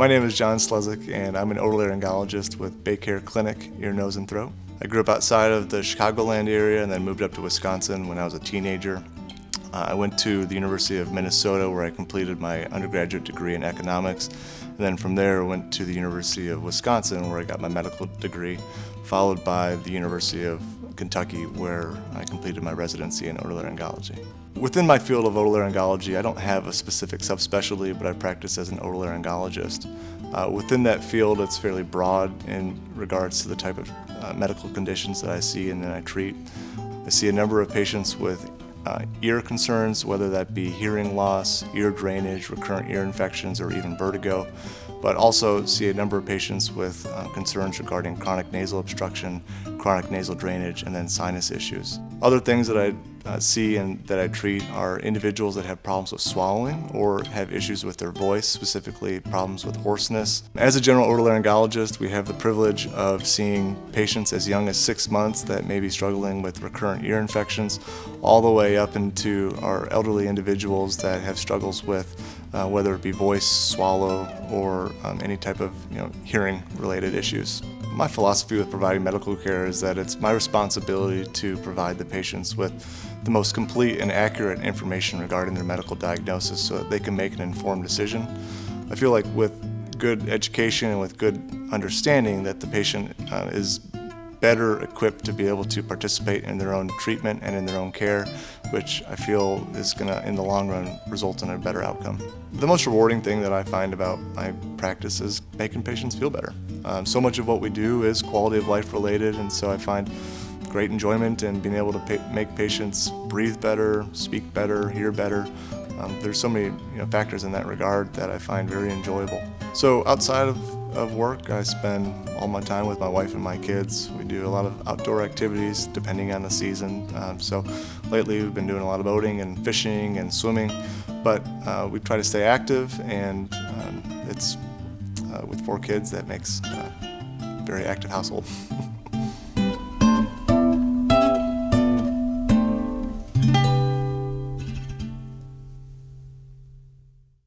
My name is Jon Slezak, and I'm an otolaryngologist with BayCare Clinic Ear, Nose, and Throat. I grew up outside of the Chicagoland area and then moved up to Wisconsin when I was a teenager. I went to the University of Minnesota where I completed my undergraduate degree in economics, and then from there went to the University of Wisconsin where I got my medical degree, followed by the University of Kentucky where I completed my residency in otolaryngology. Within my field of otolaryngology, I don't have a specific subspecialty, but I practice as an otolaryngologist. Within that field, it's fairly broad in regards to the type of medical conditions that I see and then I treat. I see a number of patients with ear concerns, whether that be hearing loss, ear drainage, recurrent ear infections, or even vertigo, but also see a number of patients with concerns regarding chronic nasal obstruction, chronic nasal drainage, and then sinus issues. Other things that I see and that I treat are individuals that have problems with swallowing or have issues with their voice, specifically problems with hoarseness. As a general otolaryngologist, we have the privilege of seeing patients as young as 6 months that may be struggling with recurrent ear infections, all the way up into our elderly individuals that have struggles with whether it be voice, swallow, or any type of hearing-related issues. My philosophy with providing medical care is that it's my responsibility to provide the patients with the most complete and accurate information regarding their medical diagnosis so that they can make an informed decision. I feel like with good education and with good understanding that the patient is better equipped to be able to participate in their own treatment and in their own care, which I feel is going to, in the long run, result in a better outcome. The most rewarding thing that I find about my practice is making patients feel better. So much of what we do is quality of life related, and so I find great enjoyment in being able to make patients breathe better, speak better, hear better. There's so many factors in that regard that I find very enjoyable. So outside of work, I spend all my time with my wife and my kids. We do a lot of outdoor activities depending on the season. So lately we've been doing a lot of boating and fishing and swimming, but we try to stay active, and it's with 4 kids that makes a very active household.